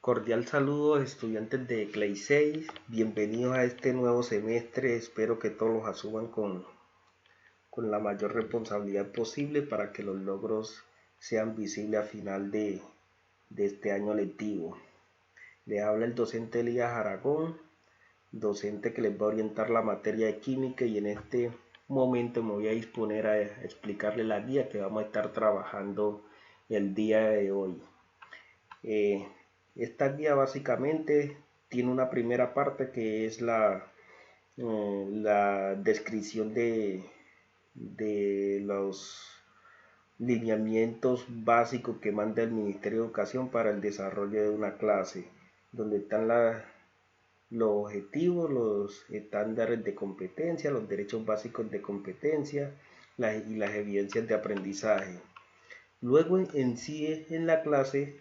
Cordial saludo, estudiantes de Clay 6, bienvenidos a este nuevo semestre. Espero que todos los asuman con la mayor responsabilidad posible para que los logros sean visibles a final de este año lectivo. Les habla el docente Elías Aragón, docente que les va a orientar la materia de química, y en este momento me voy a disponer a explicarles la guía que vamos a estar trabajando el día de hoy. Esta guía básicamente tiene una primera parte que es la descripción de los lineamientos básicos que manda el Ministerio de Educación para el desarrollo de una clase, donde están los objetivos, los estándares de competencia, los derechos básicos de competencia y las evidencias de aprendizaje. Luego en sí en la clase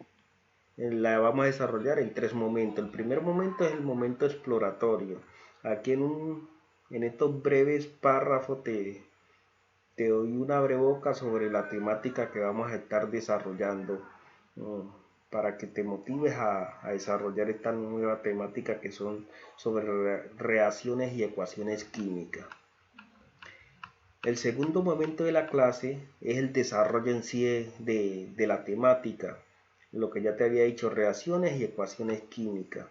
la vamos a desarrollar en tres momentos. El primer momento es el momento exploratorio. Aquí en estos breves párrafos te doy una breboca sobre la temática que vamos a estar desarrollando, para que te motives a desarrollar esta nueva temática que son sobre reacciones y ecuaciones químicas. El segundo momento de la clase es el desarrollo en sí de la temática, lo que ya te había dicho, reacciones y ecuaciones químicas.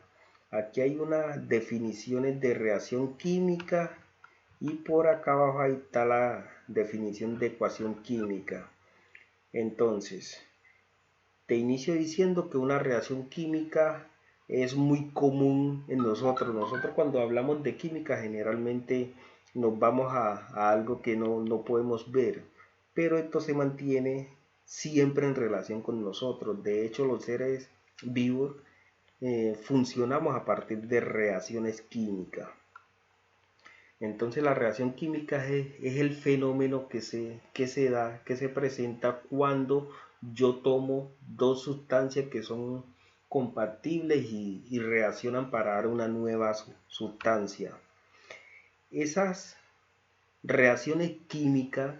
Aquí hay unas definiciones de reacción química y por acá abajo ahí está la definición de ecuación química. Entonces, te inicio diciendo que una reacción química es muy común en nosotros. Nosotros cuando hablamos de química generalmente nos vamos a algo que no podemos ver, pero esto se mantiene siempre en relación con nosotros. De hecho, los seres vivos funcionamos a partir de reacciones químicas. Entonces la reacción química es el fenómeno que se presenta cuando yo tomo dos sustancias que son compatibles y reaccionan para dar una nueva sustancia. Esas reacciones químicas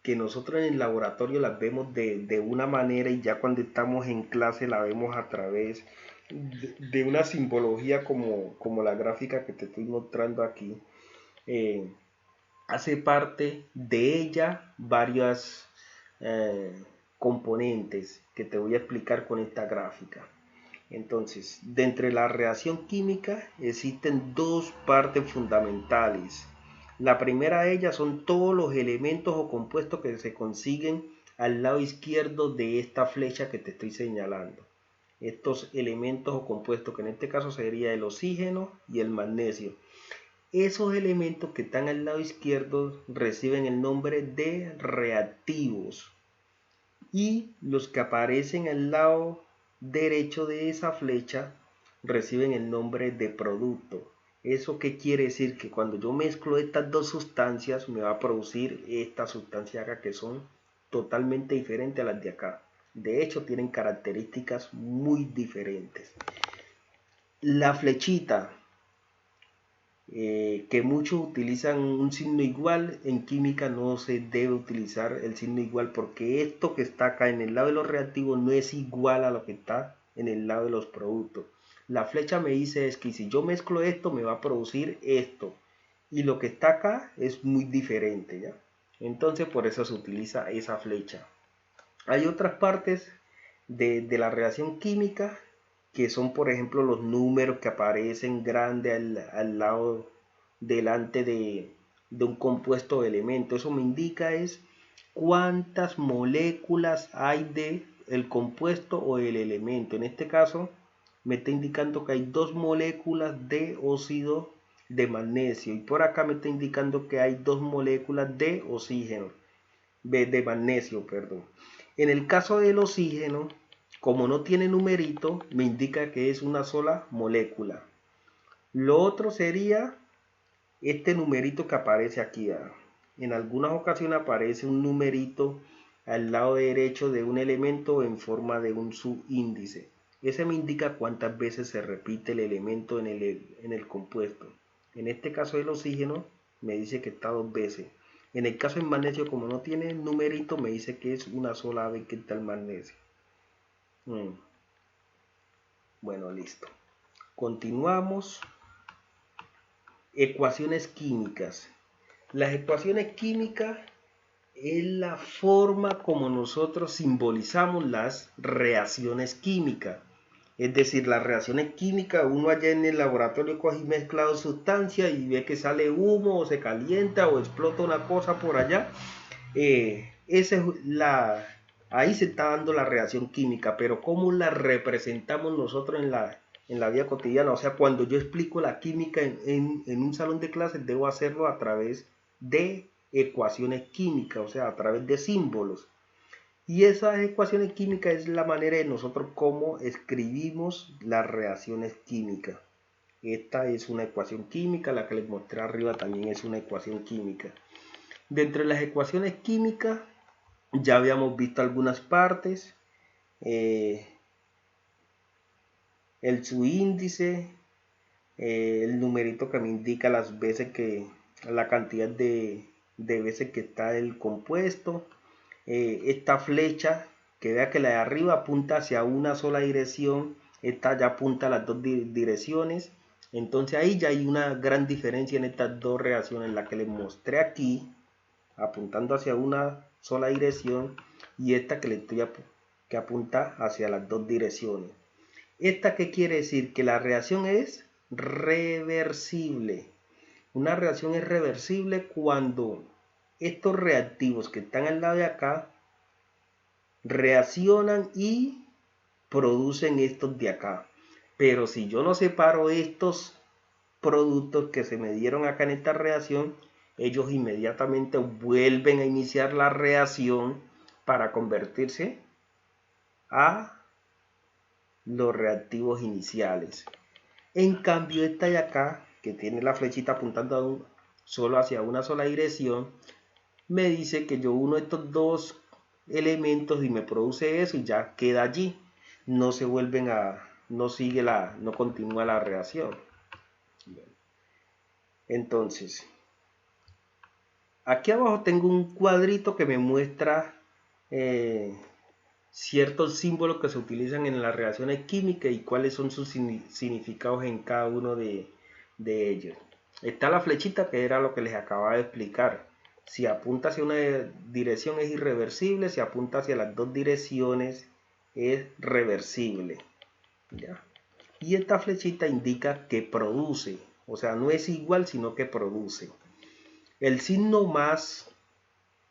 que nosotros en el laboratorio las vemos de una manera, y ya cuando estamos en clase la vemos a través de una simbología como la gráfica que te estoy mostrando aquí. Hace parte de ella varias componentes que te voy a explicar con esta gráfica. Entonces, dentro de la reacción química existen dos partes fundamentales. La primera de ellas son todos los elementos o compuestos que se consiguen al lado izquierdo de esta flecha que te estoy señalando. Estos elementos o compuestos, que en este caso sería el oxígeno y el magnesio. Esos elementos que están al lado izquierdo reciben el nombre de reactivos, y los que aparecen al lado derecho de esa flecha reciben el nombre de producto. ¿Eso qué quiere decir? Que cuando yo mezclo estas dos sustancias me va a producir esta sustancia acá, que son totalmente diferentes a las de acá. De hecho, tienen características muy diferentes. La flechita, que muchos utilizan un signo igual, en química no se debe utilizar el signo igual, porque esto que está acá en el lado de los reactivos no es igual a lo que está en el lado de los productos. La flecha me dice es que si yo mezclo esto me va a producir esto, y lo que está acá es muy diferente, ¿ya? Entonces por eso se utiliza esa flecha. Hay otras partes de la reacción química que son, por ejemplo, los números que aparecen grandes al lado delante de un compuesto de elemento. Eso me indica es cuántas moléculas hay de el compuesto o el elemento. En este caso me está indicando que hay dos moléculas de óxido de magnesio, y por acá me está indicando que hay dos moléculas de oxígeno, de magnesio, perdón. En el caso del oxígeno, como no tiene numerito, me indica que es una sola molécula. Lo otro sería este numerito que aparece aquí. En algunas ocasiones aparece un numerito al lado derecho de un elemento en forma de un subíndice. Ese me indica cuántas veces se repite el elemento en el compuesto. En este caso del oxígeno me dice que está dos veces. En el caso del magnesio, como no tiene numerito, me dice que es una sola vez que está el magnesio. Bueno, listo. Continuamos. Ecuaciones químicas. Las ecuaciones químicas es la forma como nosotros simbolizamos las reacciones químicas. Es decir, las reacciones químicas, uno allá en el laboratorio coge y mezcla dos sustancias y ve que sale humo o se calienta o explota una cosa por allá. Esa es ahí se está dando la reacción química, pero ¿cómo la representamos nosotros en la vida cotidiana? O sea, cuando yo explico la química en un salón de clases, debo hacerlo a través de ecuaciones químicas, o sea, a través de símbolos. Y esas ecuaciones químicas es la manera de nosotros cómo escribimos las reacciones químicas. Esta es una ecuación química, la que les mostré arriba también es una ecuación química. Dentro de las ecuaciones químicas ya habíamos visto algunas partes, su índice, el numerito que me indica las veces la cantidad de veces que está el compuesto, esta flecha que vea que la de arriba apunta hacia una sola dirección, esta ya apunta a las dos direcciones. Entonces ahí ya hay una gran diferencia en estas dos reacciones, la que les mostré aquí apuntando hacia una sola dirección y esta que apunta hacia las dos direcciones. ¿Esta qué quiere decir? Que la reacción es reversible. Una reacción es reversible cuando estos reactivos que están al lado de acá reaccionan y producen estos de acá. Pero si yo no separo estos productos que se me dieron acá en esta reacción, ellos inmediatamente vuelven a iniciar la reacción para convertirse a los reactivos iniciales. En cambio, esta de acá, que tiene la flechita apuntando solo hacia una sola dirección, me dice que yo uno estos dos elementos y me produce eso y ya queda allí. No se vuelven no continúa la reacción. Entonces, aquí abajo tengo un cuadrito que me muestra ciertos símbolos que se utilizan en las reacciones químicas y cuáles son sus significados en cada uno de ellos. Está la flechita, que era lo que les acababa de explicar. Si apunta hacia una dirección es irreversible, si apunta hacia las dos direcciones es reversible. ¿Ya? Y esta flechita indica que produce, o sea, no es igual, sino que produce. El signo más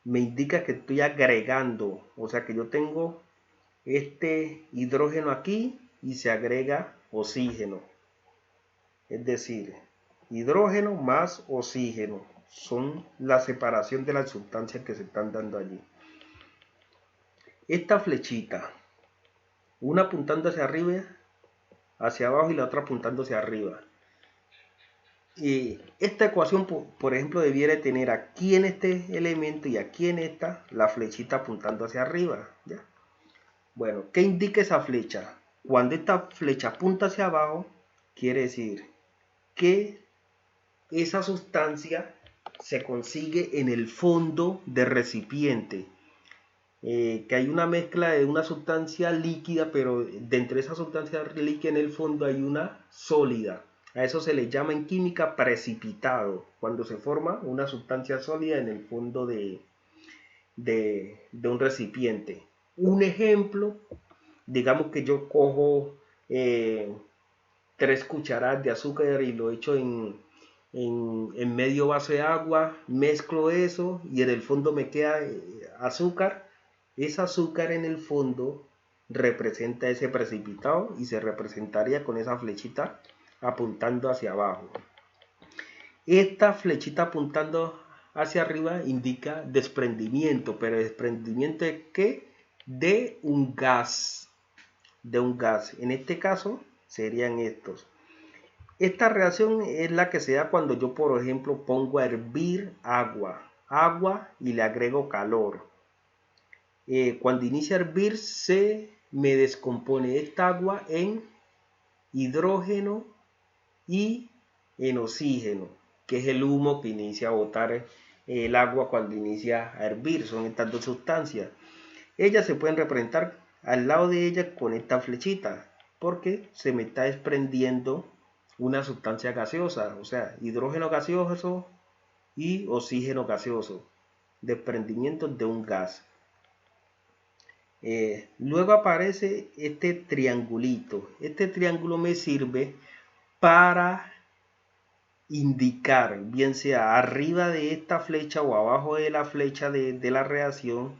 me indica que estoy agregando, o sea que yo tengo este hidrógeno aquí y se agrega oxígeno. Es decir, hidrógeno más oxígeno son la separación de las sustancias que se están dando allí. Esta flechita, una apuntando hacia arriba, hacia abajo y la otra apuntando hacia arriba. Esta ecuación, por ejemplo, debiera tener aquí en este elemento y aquí en esta la flechita apuntando hacia arriba. ¿Ya? Bueno, ¿qué indica esa flecha? Cuando esta flecha apunta hacia abajo, quiere decir que esa sustancia se consigue en el fondo del recipiente. Que hay una mezcla de una sustancia líquida, pero dentro de esa sustancia líquida en el fondo hay una sólida. A eso se le llama en química precipitado, cuando se forma una sustancia sólida en el fondo de un recipiente. Un ejemplo, digamos que yo cojo 3 cucharadas de azúcar y lo echo en medio vaso de agua, mezclo eso y en el fondo me queda azúcar. Ese azúcar en el fondo representa ese precipitado y se representaría con esa flechita apuntando hacia abajo. Esta flechita apuntando hacia arriba indica desprendimiento, pero desprendimiento de ¿qué? De un gas. De un gas. En este caso serían estos. Esta reacción es la que se da cuando yo, por ejemplo, pongo a hervir agua y le agrego calor. Cuando inicia a hervir se me descompone esta agua en hidrógeno y en oxígeno, que es el humo que inicia a botar el agua cuando inicia a hervir. Son estas dos sustancias. Ellas se pueden representar al lado de ellas con esta flechita. porque se me está desprendiendo una sustancia gaseosa, o sea, hidrógeno gaseoso y oxígeno gaseoso, desprendimiento de un gas. Luego aparece este triangulito. Este triángulo me sirve para indicar, bien sea arriba de esta flecha o abajo de la flecha de la reacción.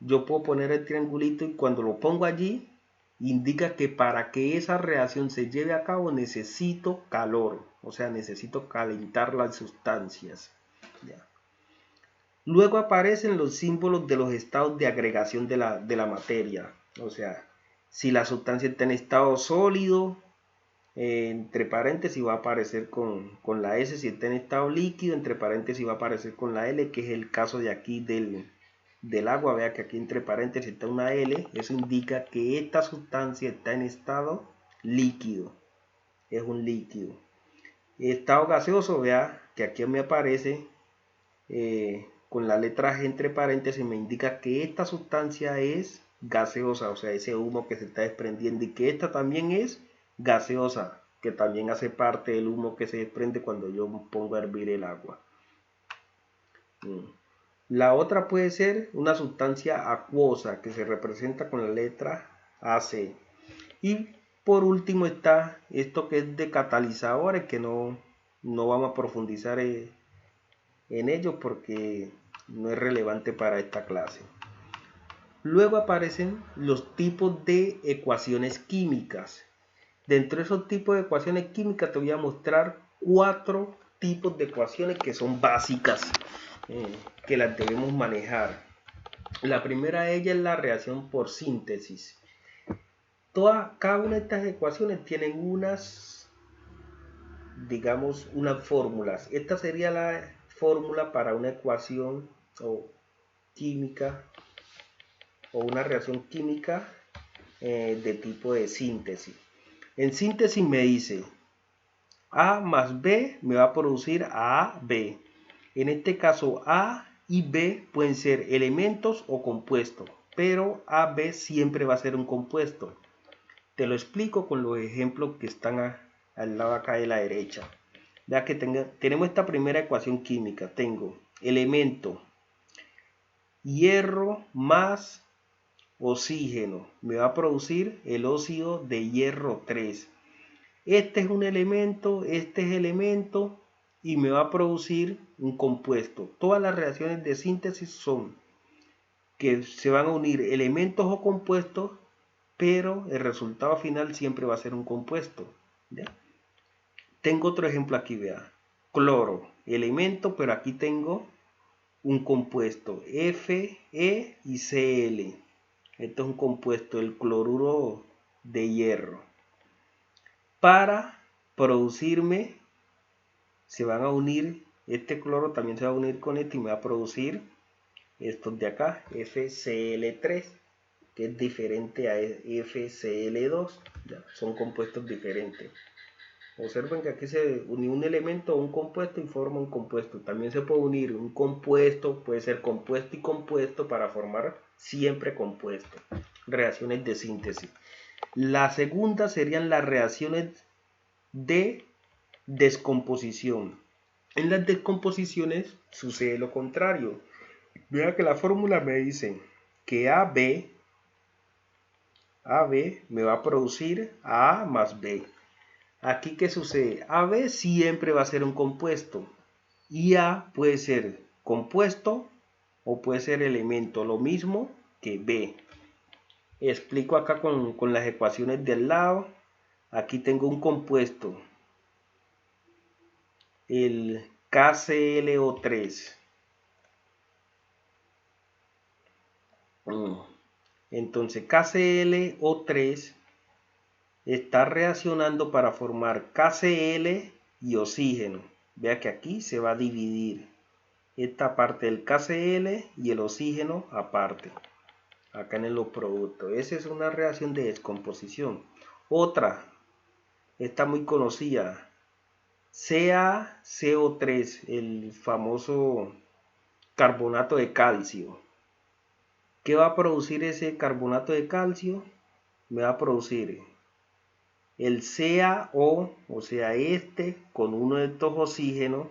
Yo puedo poner el triangulito y cuando lo pongo allí, indica que para que esa reacción se lleve a cabo necesito calor, o sea, necesito calentar las sustancias. ¿Ya? Luego aparecen los símbolos de los estados de agregación de la materia. O sea, si la sustancia está en estado sólido, entre paréntesis va a aparecer con la S. Si está en estado líquido, entre paréntesis va a aparecer con la L, que es el caso de aquí del agua. Vea que aquí entre paréntesis está una L. Eso indica que esta sustancia está en estado líquido. Es un líquido. Estado gaseoso, vea que aquí me aparece con la letra G entre paréntesis, me indica que esta sustancia es gaseosa, o sea, ese humo que se está desprendiendo, y que esta también es gaseosa, que también hace parte del humo que se desprende cuando yo pongo a hervir el agua. La otra puede ser una sustancia acuosa que se representa con la letra AC. Y por último está esto que es de catalizadores, que no vamos a profundizar en ello porque no es relevante para esta clase. Luego aparecen los tipos de ecuaciones químicas. Dentro de esos tipos de ecuaciones químicas te voy a mostrar 4 tipos de ecuaciones que son básicas, que las debemos manejar. La primera de ellas es la reacción por síntesis. Cada una de estas ecuaciones tienen unas fórmulas. Esta sería la fórmula para una ecuación o química o una reacción química de tipo de síntesis. En síntesis me dice A más B me va a producir AB. En este caso A y B pueden ser elementos o compuestos, pero AB siempre va a ser un compuesto. Te lo explico con los ejemplos que están al lado acá de la derecha. Ya que tenemos esta primera ecuación química. Tengo elemento hierro más oxígeno. Me va a producir el óxido de hierro 3. Este es un elemento, este es elemento y me va a producir un compuesto. Todas las reacciones de síntesis son que se van a unir elementos o compuestos, pero el resultado final siempre va a ser un compuesto. ¿Ya? Tengo otro ejemplo aquí, vea. Cloro, elemento, pero aquí tengo un compuesto, Fe y Cl. Esto es un compuesto, el cloruro de hierro. Para producirme, se van a unir, este cloro también se va a unir con este y me va a producir estos de acá, FCl3, que es diferente a FCl2. ¿Ya? Son compuestos diferentes. Observen que aquí se unió un elemento o un compuesto y forma un compuesto. También se puede unir un compuesto, puede ser compuesto y compuesto para formar siempre compuesto. Reacciones de síntesis. La segunda serían las reacciones de descomposición. En las descomposiciones sucede lo contrario. Vea que la fórmula me dice que AB me va a producir A más B. Aquí, ¿qué sucede? AB siempre va a ser un compuesto y A puede ser compuesto o puede ser elemento, lo mismo que B. Explico acá con las ecuaciones del lado. Aquí tengo un compuesto, el KClO3. Entonces KClO3 está reaccionando para formar KCl y oxígeno. Vea que aquí se va a dividir esta parte del KCl y el oxígeno aparte, acá en los productos. Esa es una reacción de descomposición. Otra, está muy conocida, CaCO3, el famoso carbonato de calcio. ¿Qué va a producir ese carbonato de calcio? Me va a producir el CaO, o sea, este con uno de estos oxígenos,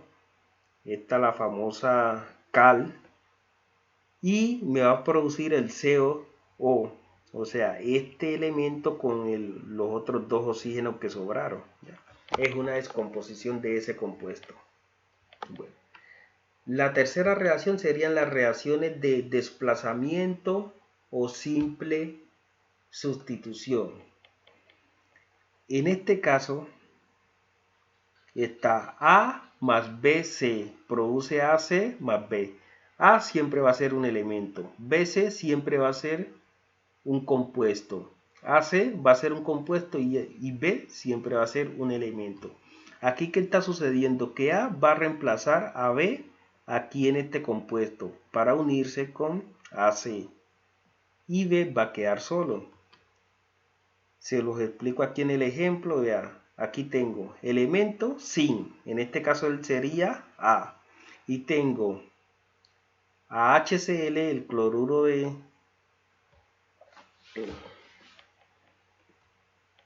esta la famosa cal, y me va a producir el CO, o sea, este elemento con los otros dos oxígenos que sobraron. ¿Ya? Es una descomposición de ese compuesto. Bueno. La tercera reacción serían las reacciones de desplazamiento o simple sustitución. En este caso está A más BC, produce AC más B. A siempre va a ser un elemento, BC siempre va a ser un compuesto, AC va a ser un compuesto y B siempre va a ser un elemento. Aquí, ¿qué está sucediendo? Que A va a reemplazar a B aquí en este compuesto para unirse con AC y B va a quedar solo. Se los explico aquí en el ejemplo. Vea, aquí tengo elemento sin, en este caso él sería A, y tengo a HCl, el cloruro de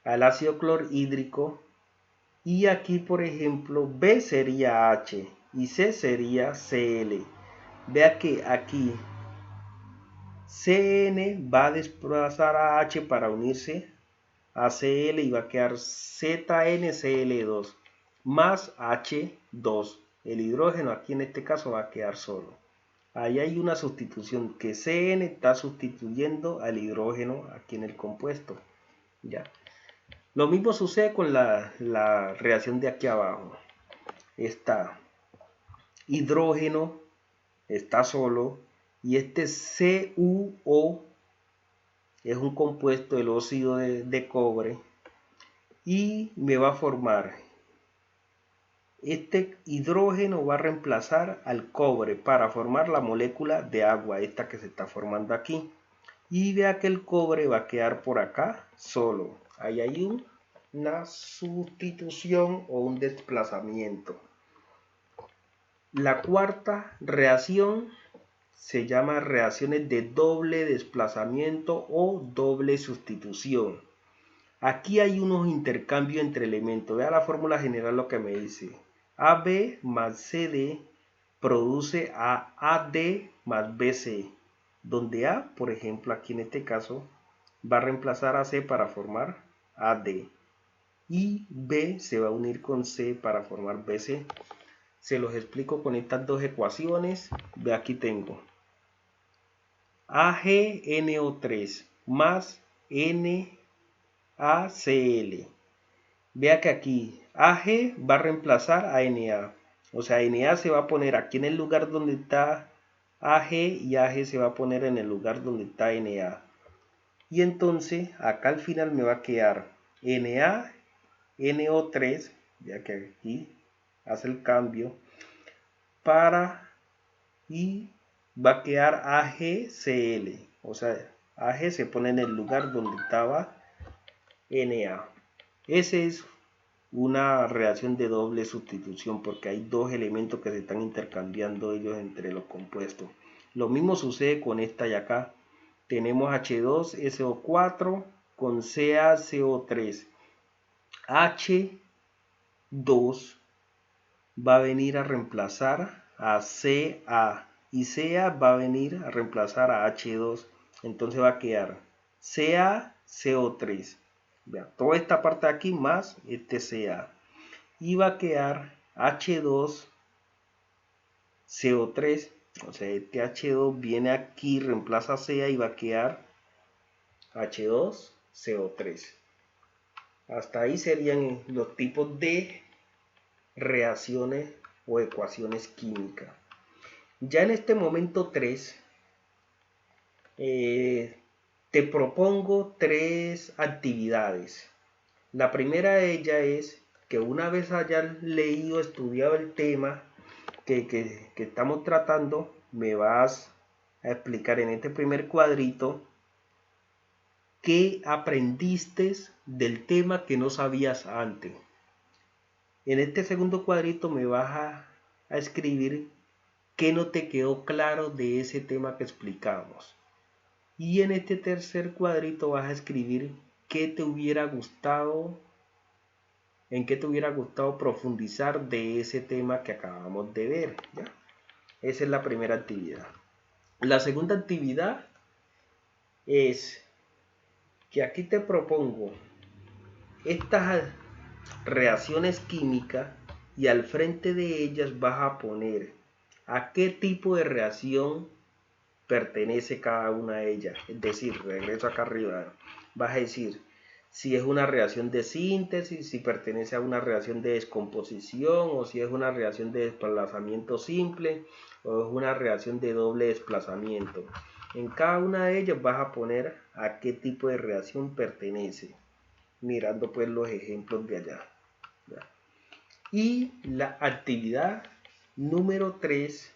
al ácido clorhídrico, y aquí por ejemplo B sería H y C sería Cl. Vea que aquí Cn va a desplazar a H para unirse a Cl y va a quedar ZnCl2 más H2. El hidrógeno aquí en este caso va a quedar solo. Ahí hay una sustitución que Cn está sustituyendo al hidrógeno aquí en el compuesto. ¿Ya? Lo mismo sucede con la reacción de aquí abajo. Está hidrógeno, está solo, y este CuO es un compuesto del óxido de cobre y me va a formar, este hidrógeno va a reemplazar al cobre para formar la molécula de agua, esta que se está formando aquí, y vea que el cobre va a quedar por acá solo. Ahí hay una sustitución o un desplazamiento. La cuarta reacción se llama reacciones de doble desplazamiento o doble sustitución. Aquí hay unos intercambios entre elementos. Vea la fórmula general lo que me dice. AB más CD produce a AD más BC, donde A, por ejemplo, aquí en este caso, va a reemplazar a C para formar AD. Y B se va a unir con C para formar BC. Se los explico con estas dos ecuaciones. Ve, aquí tengo AgNO3 más NaCl. Vea que aquí Ag va a reemplazar a Na. O sea, Na se va a poner aquí en el lugar donde está Ag y Ag se va a poner en el lugar donde está Na. Y entonces acá al final me va a quedar NaNO3, ya que aquí hace el cambio, y va a quedar AgCl. O sea, Ag se pone en el lugar donde estaba Na. Esa es una reacción de doble sustitución porque hay dos elementos que se están intercambiando ellos entre los compuestos. Lo mismo sucede con esta de acá. Tenemos H2SO4 con CaCO3. H2 va a venir a reemplazar a Ca y Ca va a venir a reemplazar a H2. Entonces va a quedar CaCO3. Vean, toda esta parte de aquí más este Ca. Y va a quedar H2CO3. O sea, este H2 viene aquí, reemplaza Ca y va a quedar H2CO3. Hasta ahí serían los tipos de reacciones o ecuaciones químicas. Ya en este momento 3, te propongo 3 actividades. La primera de ellas es que una vez hayas leído, estudiado el tema que estamos tratando, me vas a explicar en este primer cuadrito qué aprendiste del tema que no sabías antes. En este segundo cuadrito me vas a escribir qué no te quedó claro de ese tema que explicamos. Y en este tercer cuadrito vas a escribir qué te hubiera gustado en qué te hubiera gustado profundizar de ese tema que acabamos de ver, ¿ya? Esa es la primera actividad. La segunda actividad es que aquí te propongo estas reacciones químicas y al frente de ellas vas a poner a qué tipo de reacción pertenece cada una de ellas. Es decir, regreso acá arriba, vas a decir si es una reacción de síntesis, si pertenece a una reacción de descomposición, o si es una reacción de desplazamiento simple, o es una reacción de doble desplazamiento. En cada una de ellas vas a poner a qué tipo de reacción pertenece, mirando pues los ejemplos de allá. ¿Ya? Y la actividad número 3